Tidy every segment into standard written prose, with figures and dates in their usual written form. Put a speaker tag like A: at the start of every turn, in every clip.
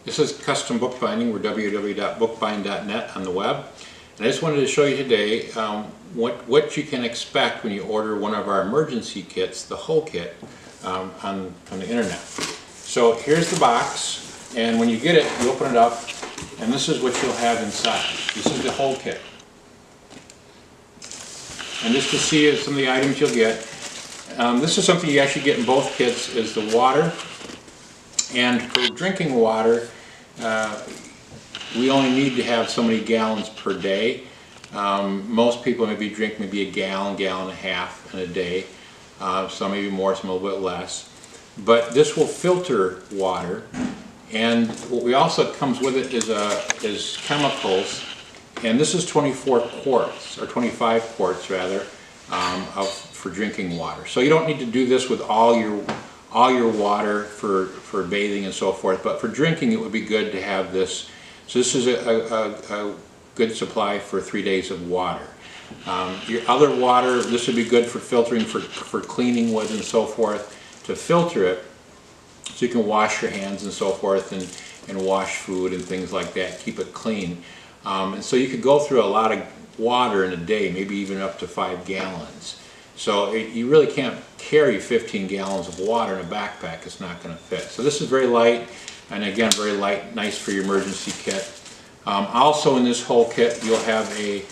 A: This is custom bookbinding. We're www.bookbind.net on the web. And I just wanted to show you today what you can expect when you order one of our emergency kits, the whole kit, on the internet. So here's the box, and when you get it, you open it up, and this is what you'll have inside. This is the whole kit. And just to see some of the items you'll get, this is something you actually get in both kits, is the water. And for drinking water, we only need to have so many gallons per day. Most people drink maybe a gallon, gallon and a half in a day. Some maybe more, some a little bit less. But this will filter water, and what we also comes with it is chemicals. And this is 24 quarts, or 25 quarts rather, for drinking water. So you don't need to do this with all your water for bathing and so forth, but for drinking it would be good to have this. So this is a good supply for 3 days of water. Your other water, this would be good for filtering, for cleaning with and so forth, to filter it so you can wash your hands and so forth, and wash food and things like that, keep it clean. And so you could go through a lot of water in a day, maybe even up to 5 gallons. So you really can't carry 15 gallons of water in a backpack. It's not going to fit. So this is very light, and again, very light, nice for your emergency kit. Also in this whole kit, you'll have a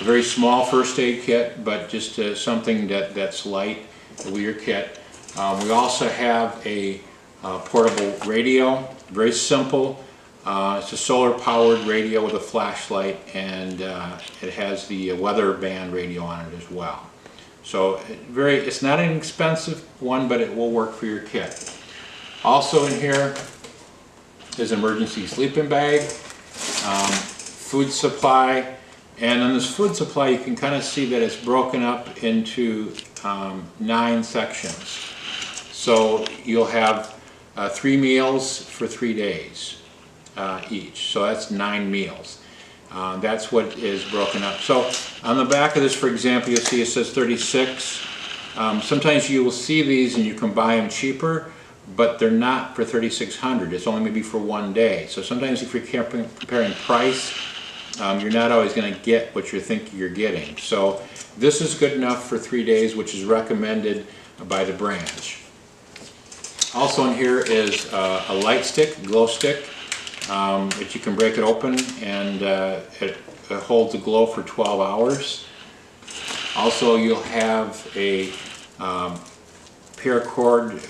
A: very small first aid kit, but just something that's light with your kit. We also have a portable radio, very simple. It's a solar-powered radio with a flashlight, and it has the weather band radio on it as well. So it's not an expensive one, but it will work for your kit. Also in here is an emergency sleeping bag, food supply, and on this food supply you can kind of see that it's broken up into 9 sections. So you'll have 3 meals for 3 days each, so that's 9 meals. That's what is broken up. So on the back of this, for example, you'll see it says 36. Sometimes you will see these and you can buy them cheaper, but they're not for 3,600. It's only maybe for 1 day. So sometimes if you're comparing price, you're not always going to get what you think you're getting. So this is good enough for 3 days, which is recommended by the branch. Also in here is a light stick, glow stick. That you can break it open, and it holds a glow for 12 hours. Also, you'll have a paracord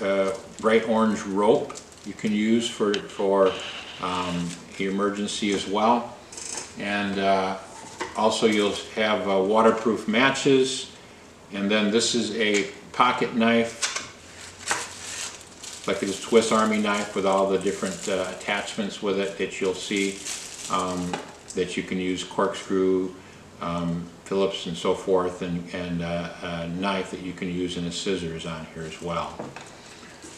A: bright orange rope you can use for your emergency as well. And also you'll have waterproof matches, and then this is a pocket knife, like a Swiss Army knife with all the different attachments with it that you'll see, that you can use, corkscrew, Phillips and so forth, and a knife that you can use, and a scissors on here as well.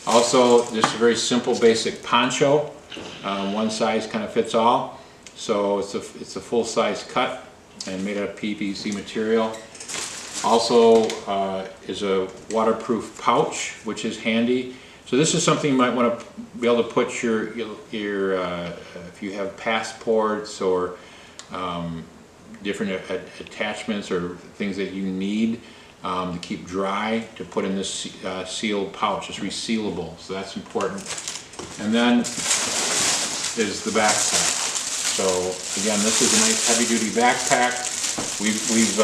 A: Also, this is a very simple basic poncho. One size kind of fits all. So it's a full-size cut and made out of PVC material. Also is a waterproof pouch, which is handy. So this is something you might want to be able to put your if you have passports or different attachments or things that you need to keep dry, to put in this sealed pouch. It's resealable, so that's important. And then is the backpack. So again, this is a nice heavy-duty backpack. We've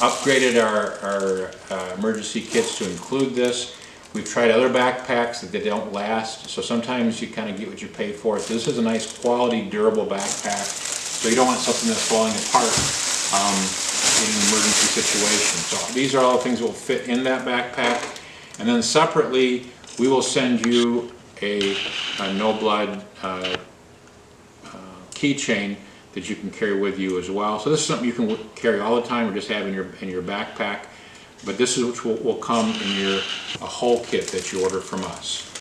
A: upgraded our emergency kits to include this. We've tried other backpacks that they don't last, so sometimes you kind of get what you pay for. So this is a nice quality, durable backpack, so you don't want something that's falling apart in an emergency situation. So these are all the things that will fit in that backpack. And then separately, we will send you a no blood keychain that you can carry with you as well. So this is something you can carry all the time or just have in your backpack. But this is which will come in a whole kit that you order from us.